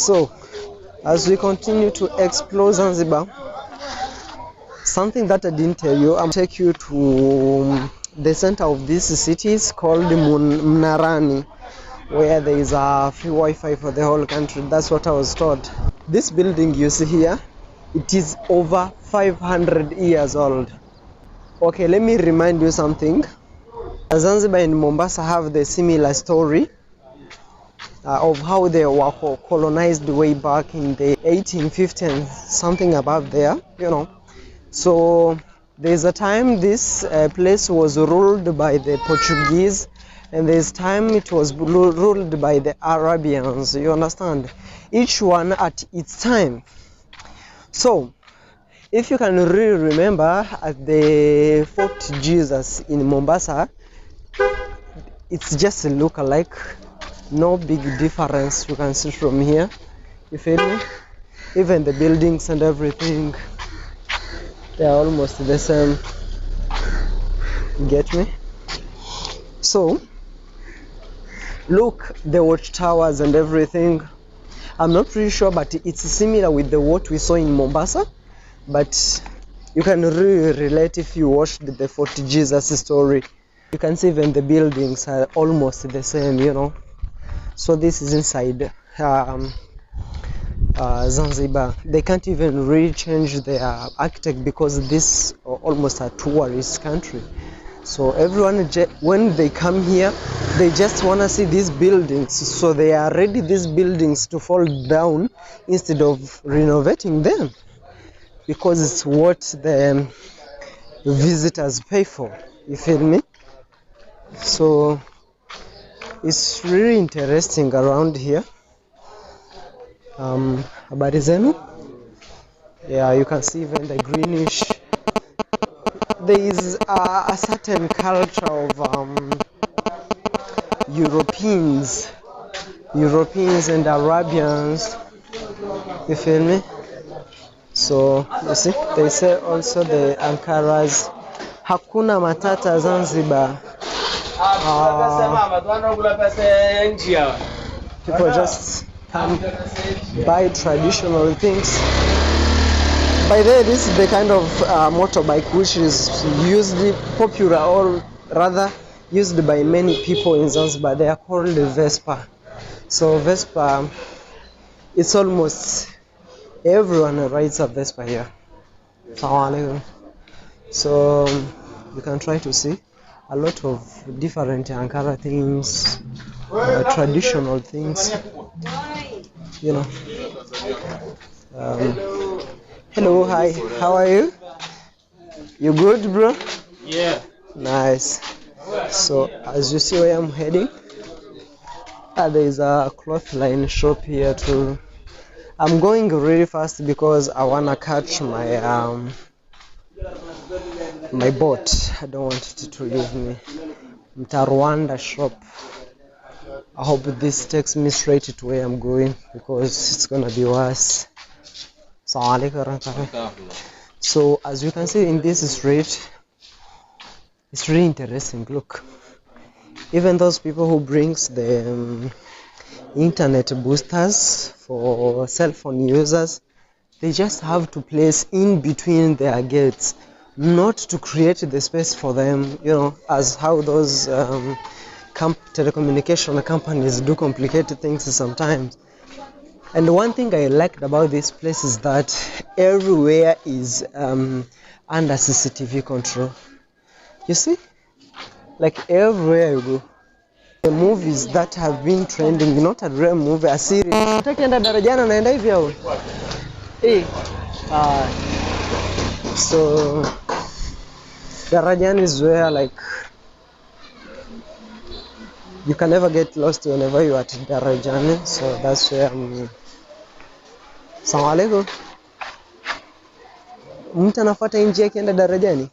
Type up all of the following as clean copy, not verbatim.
So, as we continue to explore Zanzibar, something that I didn't tell you, I'll take you to the center of this city. It's called Mnarani, where there is a free Wi-Fi for the whole country. That's what I was told. This building you see here, it is over 500 years old. Okay, let me remind you something. Zanzibar and Mombasa have the similar story of how they were colonized way back in the 1850s and something about there, you know. So there's a time this place was ruled by the Portuguese, and there's time it was ruled by the Arabians, you understand? Each one at its time. So if you can really remember, at the Fort Jesus in Mombasa, it's just a look-alike, no big difference you can see from here, you feel me? Even the buildings and everything, they are almost the same, you get me? So look, the watchtowers and everything, I'm not pretty sure, but it's similar with what we saw in Mombasa, but you can really relate if you watched the Fort Jesus story. You can see even the buildings are almost the same, you know. So this is inside Zanzibar. They can't even really change their architect because this is almost a tourist country. So everyone, when they come here, they just want to see these buildings. So they are ready these buildings to fall down instead of renovating them, because it's what the visitors pay for, you feel me? So it's really interesting around here. Habari zenu? Yeah, you can see even the greenish. There is a certain culture of Europeans and Arabians, you feel me? So you see, they say also the Ankaras, hakuna matata Zanzibar. People just come buy traditional things. By the way, this is the kind of motorbike which is usually popular, or rather used by many people in Zanzibar. They are called the Vespa. So Vespa, it's almost everyone rides a Vespa here. So you can try to see a lot of different Ankara things, traditional things, you know. Hello, hi, how are you? You good, bro? Yeah. Nice. So as you see where I'm heading, there is a cloth line shop here too. I'm going really fast because I wanna catch my my boat. I don't want it to leave me. Rwanda shop. I hope this takes me straight to where I'm going, because it's gonna be worse. So as you can see in this street, it's really interesting. Look, even those people who brings the internet boosters for cell phone users, they just have to place in between their gates, not to create the space for them, you know, as how those telecommunication companies do complicate things sometimes. And one thing I liked about this place is that everywhere is under CCTV control. You see, like everywhere you go. The movies that have been trending, not a real movie, a series. So Darajan is where, like, you can never get lost whenever you are at Darajan. So that's where I'm. Assalamu alaikum. Mtu anafuata njia akienda darajani?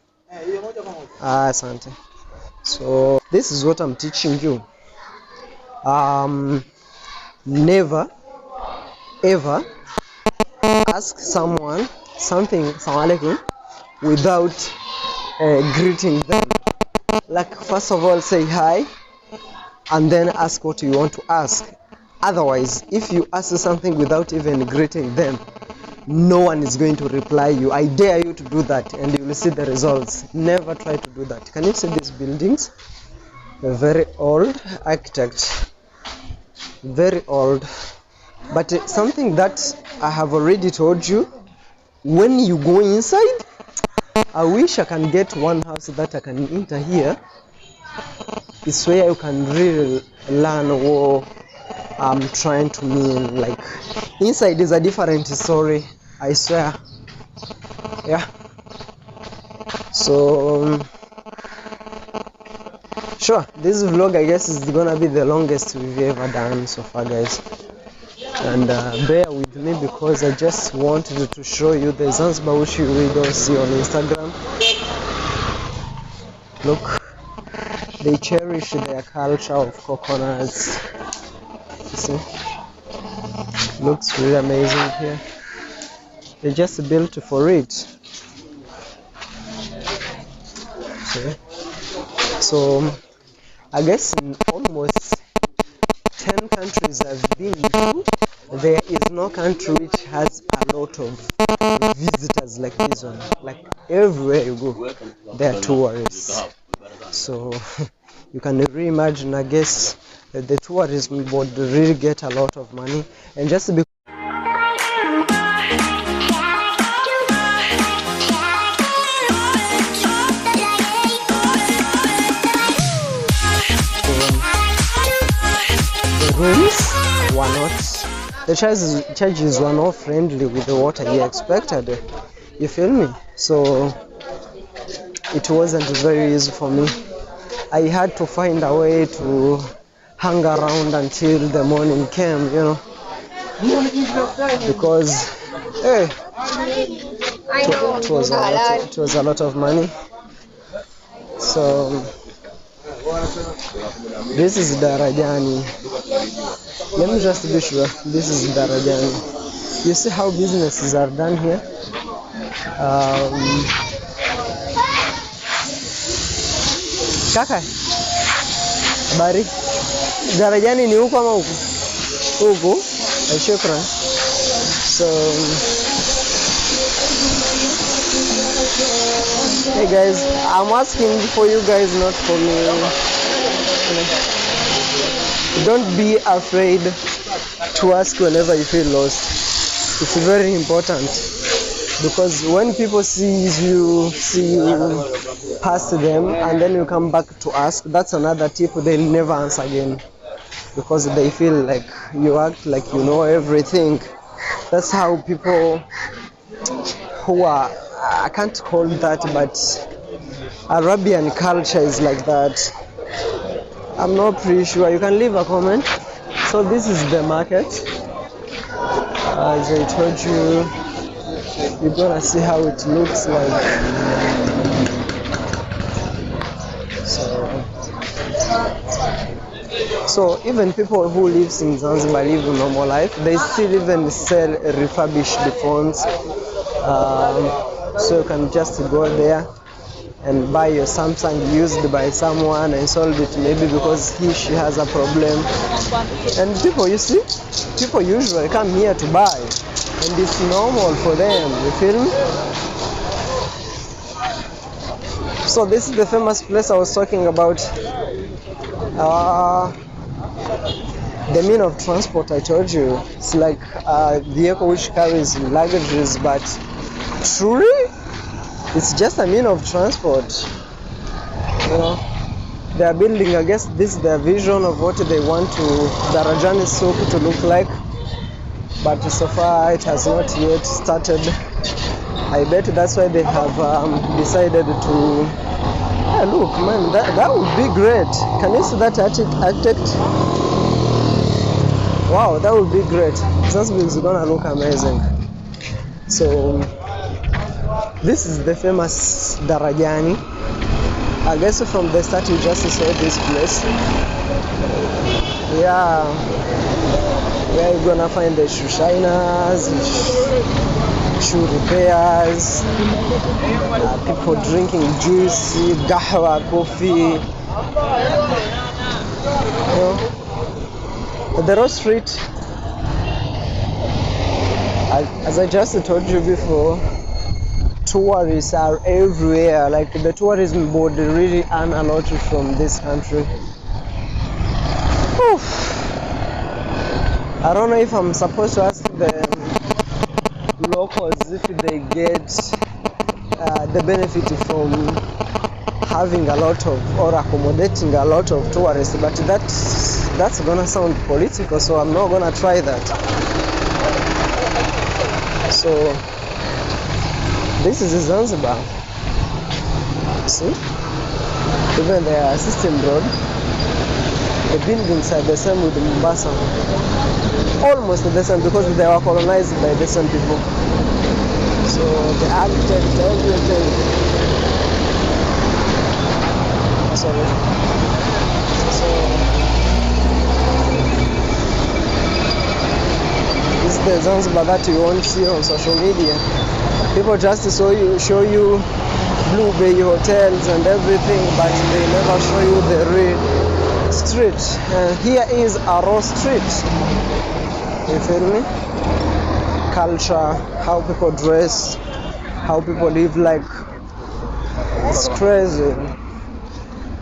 Asante. So this is what I'm teaching you. Never ever ask someone something, assalamu alaikum, without greeting them. Like, first of all, say hi and then ask what you want to ask. Otherwise, if you ask something without even greeting them, no one is going to reply you. I dare you to do that and you will see the results. Never try to do that. Can you see these buildings? They're very old architect, very old. But something that I have already told you, when you go inside, I wish I can get one house that I can enter here. It's where you can really learn what I'm trying to mean. Like, inside is a different story, I swear. Yeah. So sure, this vlog I guess is gonna be the longest we've ever done so far, guys. And bear with me because I just wanted to show you the Zanzibar which you really don't see on Instagram. Look, they cherish their culture of coconuts. You see, looks really amazing here. They just built for it. Okay. So I guess in almost 10 countries I've been to, there is no country which has a lot of visitors like this one. Like, everywhere you go, there are tourists. So you can really imagine, I guess, that the tourism would really get a lot of money. And just because rooms were not, the charges were not friendly with what I expected. You feel me? So it wasn't very easy for me. I had to find a way to hang around until the morning came, you know, because hey, it was a lot of money. So this is Darajani. Let me just be sure. This is Darajani. You see how businesses are done here? Kaka, habari? Darajani ni huko ama huko? Huko. Shukran. So hey guys, I'm asking for you guys, not for me. Don't be afraid to ask whenever you feel lost. It's very important, because when people see you past them and then you come back to ask, that's another tip. They'll never answer again because they feel like you act like you know everything. That's how people who are, I can't call that, but Arabian culture is like that. I'm not pretty sure. You can leave a comment. So this is the market. As I told you, you're gonna see how it looks like. So even people who live in Zanzibar live a normal life. They still even sell refurbished phones. So you can just go there and buy your Samsung used by someone and solve it, maybe because she has a problem. And people, you see, people usually come here to buy, and it's normal for them, you feel me? So this is the famous place I was talking about. The mean of transport I told you, it's like a vehicle which carries luggages, but truly it's just a mean of transport. You know, they are building, I guess this is their vision of what they want to Darajani Souk to look like, but so far it has not yet started. I bet that's why they have decided to, yeah, look man, that would be great. Can you see that architect? Wow, that would be great. Zanzibar is gonna look amazing. So this is the famous Darajani. I guess from the start you just saw this place. Yeah, where you're gonna find the shoe shiners, shoe repairs, people drinking juice, gahwa, coffee. You know? The road street, as I just told you before, tourists are everywhere. Like the tourism board really earn a lot from this country. Oof. I don't know if I'm supposed to ask the locals if they get the benefit from having a lot of or accommodating a lot of tourists, but that's gonna sound political, so I'm not gonna try that. So this is Zanzibar. See, even the system road, the buildings are the same with Mombasa, almost the same, because they were colonized by the same people. So the architect, everything. Sorry. So this is the Zanzibar that you won't see on social media. People just show you Blue Bay hotels and everything, but they never show you the real street. Here is a raw street. You feel me? Culture, how people dress, how people live, like it's crazy.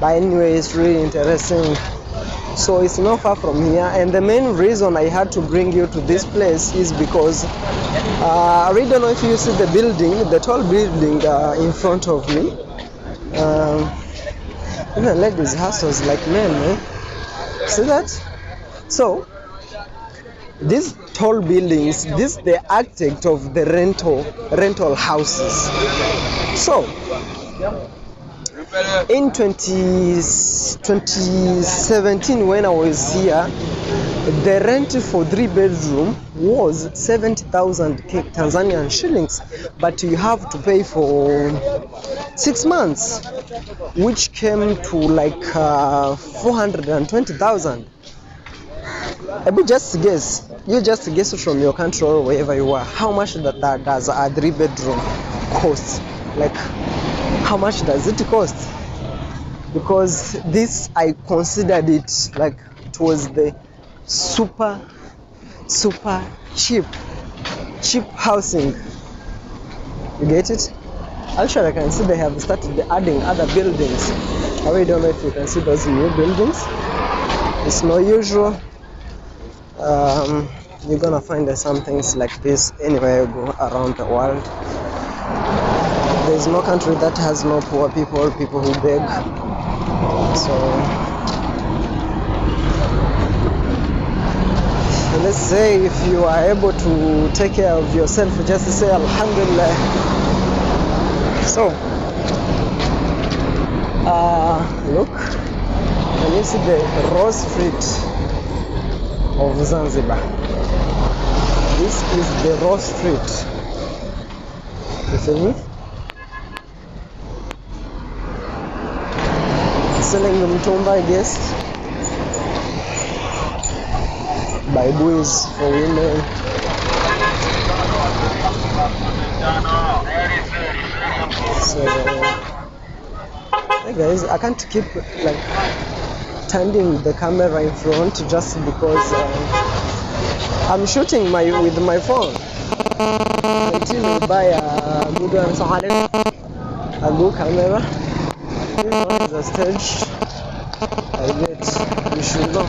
But anyway, it's really interesting. So it's not far from here, and the main reason I had to bring you to this place is because I really don't know if you see the building, the tall building in front of me. Even ladies hustles like men, eh? See that? So these tall buildings, this is the architect of the rental houses. So in 2017, when I was here, the rent for 3-bedroom was 70,000 Tanzanian shillings, but you have to pay for 6 months, which came to like 420,000. Maybe just guess. You just guess from your country or wherever you are. How much that does a 3-bedroom cost? Like, how much does it cost? Because this, I considered it like it was the super cheap housing. You get it? Actually, I can see they have started adding other buildings. I really don't know if you can see those new buildings. It's not usual. You're gonna find some things like this anywhere you go around the world. There's no country that has no poor people who beg. So let's say if you are able to take care of yourself, just say Alhamdulillah. So look, can you see the raw street of Zanzibar? This is the raw street. You see me? Selling mtumba, I guess. Baibuis for women. So, hey guys, I can't keep like turning the camera in front just because I'm shooting with my phone. Until you buy a good one, a good camera. This one is a stage. I bet you should know.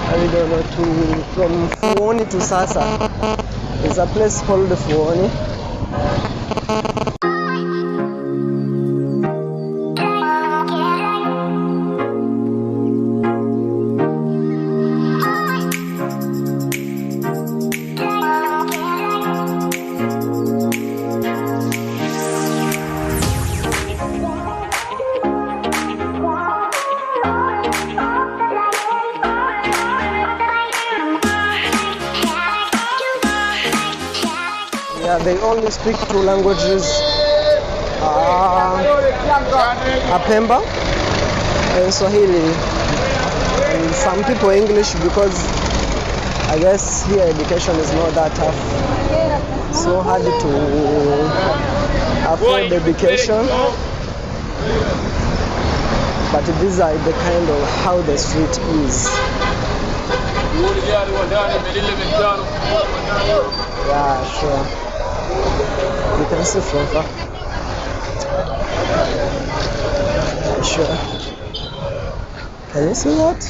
I don't know, from Fuoni to Sasa. There's a place called Fuoni. Yeah, they only speak 2 languages, Apemba and Swahili, and some people English, because I guess here education is not that tough. So hard to afford education, but these are the kind of how the street is. Yeah, sure. You can see from far. Sure. Can you see that?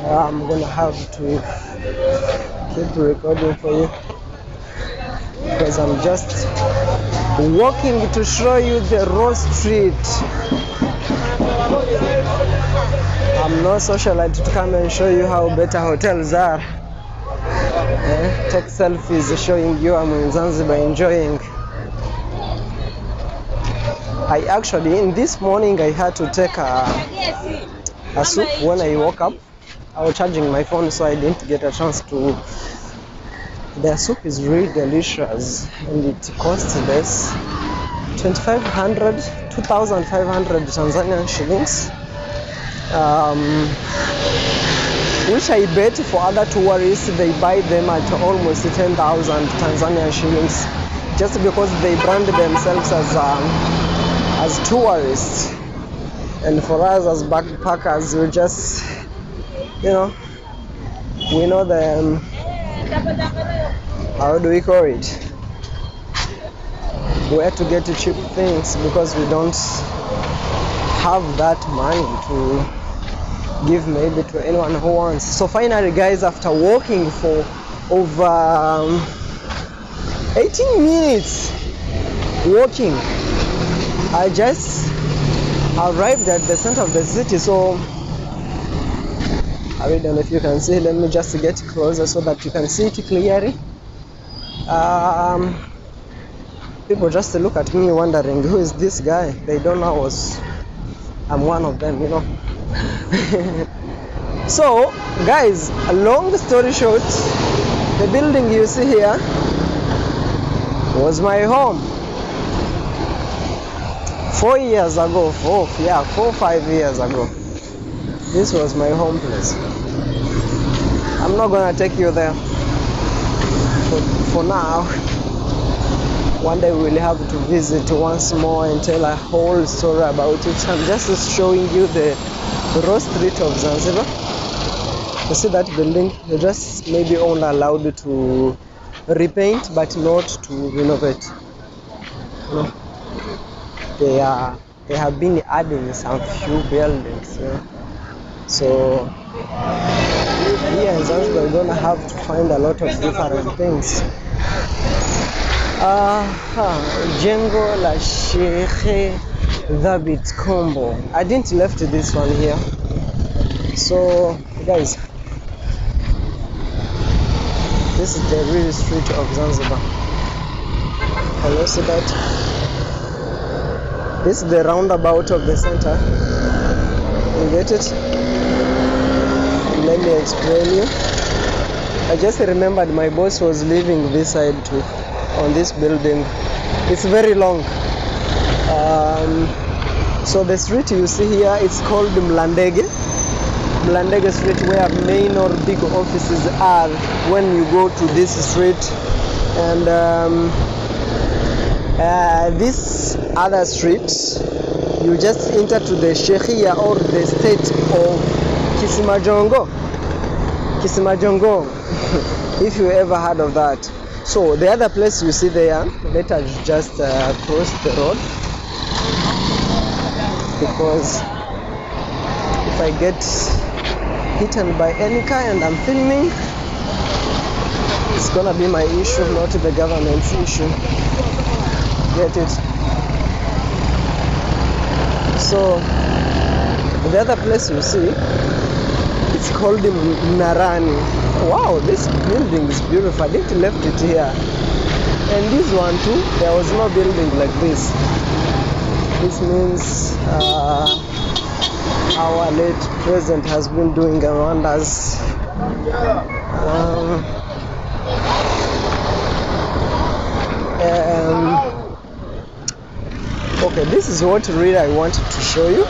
I'm gonna have to keep recording for you because I'm just walking to show you the raw street. I'm not socialite to come and show you how better hotels are. Take selfies showing you I'm in Zanzibar enjoying. In this morning I had to take a soup when I woke up. I was charging my phone, so I didn't get a chance to. The soup is really delicious and it costs less, 2,500 Tanzanian shillings, which I bet for other tourists they buy them at almost 10,000 Tanzanian shillings, just because they brand themselves as tourists. And for us as backpackers, we just, we know the, how do we call it? Where to get cheap things, because we don't have that money to give maybe to anyone who wants. So finally, guys, after walking for over 18 minutes walking, I just arrived at the center of the city. So I don't know if you can see. Let me just get closer so that you can see it clearly. People just look at me wondering, who is this guy? They don't know I'm one of them, So guys, a long story short, the building you see here was my home 4 years ago. 4 or 5 years ago. This was my home place. I'm not gonna take you there for now. One day we'll have to visit once more and tell a whole story about it. I'm just showing you the raw street of Zanzibar. You see that building? They're just maybe only allowed to repaint but not to renovate. They have been adding some few buildings. So here in Zanzibar, we're gonna have to find a lot of different things. Jengo la Sheikh Dhabit Combo. I didn't left this one here. So guys, this is the real street of Zanzibar. Can you see that? This is the roundabout of the center. You get it? Let me explain you. I just remembered my boss was living this side too, on this building. It's very long. So the street you see here, it's called Mlandege Street, where main or big offices are when you go to this street. And this other street, you just enter to the Sheikhia or the state of Kisimajongo, if you ever heard of that. So the other place you see there, let us just cross the road, because if I get hit by any car and I'm filming, it's gonna be my issue, not the government's issue. Get it? So the other place you see, it's called the Mnarani. Wow, this building is beautiful. I didn't left it here. And this one too, there was no building like this. This means our late president has been doing wonders. Okay, this is what really I wanted to show you.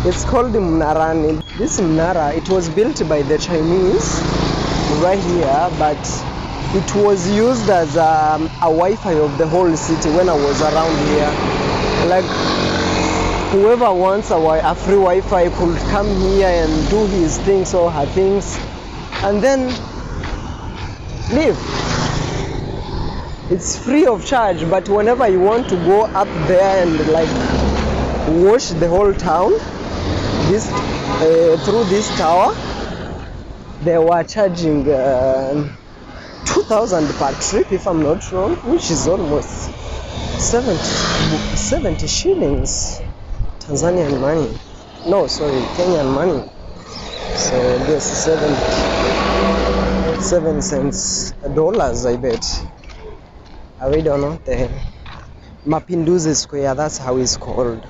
It's called the Mnarani. This Mnara, it was built by the Chinese right here, but it was used as a Wi-Fi of the whole city when I was around here. Like whoever wants a free Wi-Fi could come here and do his things or her things and then leave. It's free of charge, but whenever you want to go up there and like wash the whole town this through this tower, they were charging 2,000 per trip if I'm not wrong, which is almost 70 shillings Tanzanian money. No, sorry, Kenyan money. So this 7 cents dollars, I bet. I really don't know. The Mapinduzi Square, that's how it's called.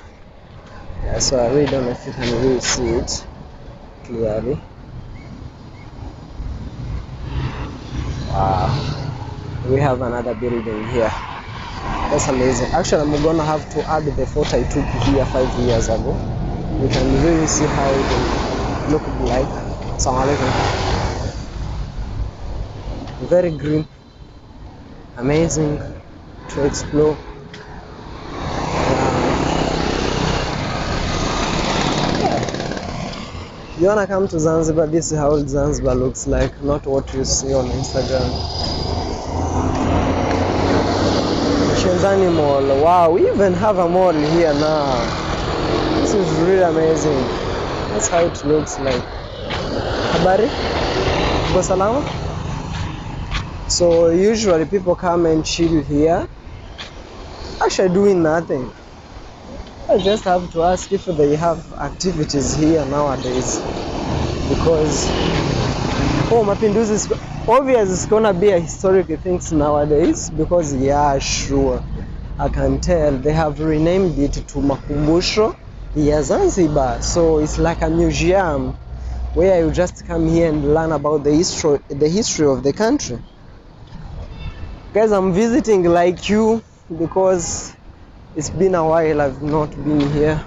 Yeah, so I really don't know if you can really see it clearly. Wow, we have another building here. That's amazing. Actually, I'm gonna have to add the photo I took here 5 years ago. You can really see how it look like. Assalamu alaikum. Very green, amazing to explore. You wanna come to Zanzibar, this is how Zanzibar looks like, not what you see on Instagram. Shenzani Mall, wow, we even have a mall here now. This is really amazing. That's how it looks like. Habari? Uko salama? So usually people come and chill here, actually doing nothing. I just have to ask if they have activities here nowadays, because Mapinduzi is obvious it's gonna be a historic things nowadays, because yeah, sure, I can tell they have renamed it to Makumbusho ya Zanzibar, so it's like a museum where you just come here and learn about the history of the country. Guys, I'm visiting like you because it's been a while I've not been here,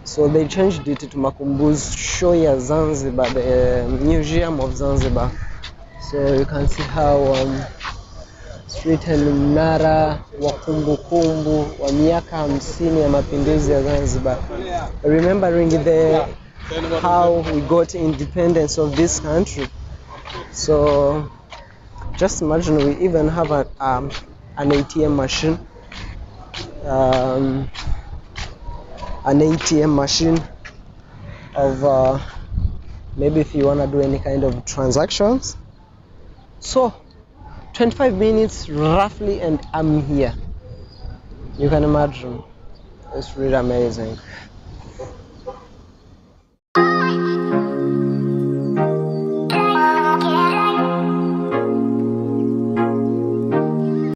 so they changed it to Makumbusho ya Zanzibar, the Museum of Zanzibar. So you can see how street and mnara wa kumbukumbu wa miaka 50 ya mapinduzi ya Zanzibar, remembering how we got independence of this country. So just imagine, we even have an ATM machine. An ATM machine of maybe if you want to do any kind of transactions. So 25 minutes roughly and I'm here. You can imagine, it's really amazing.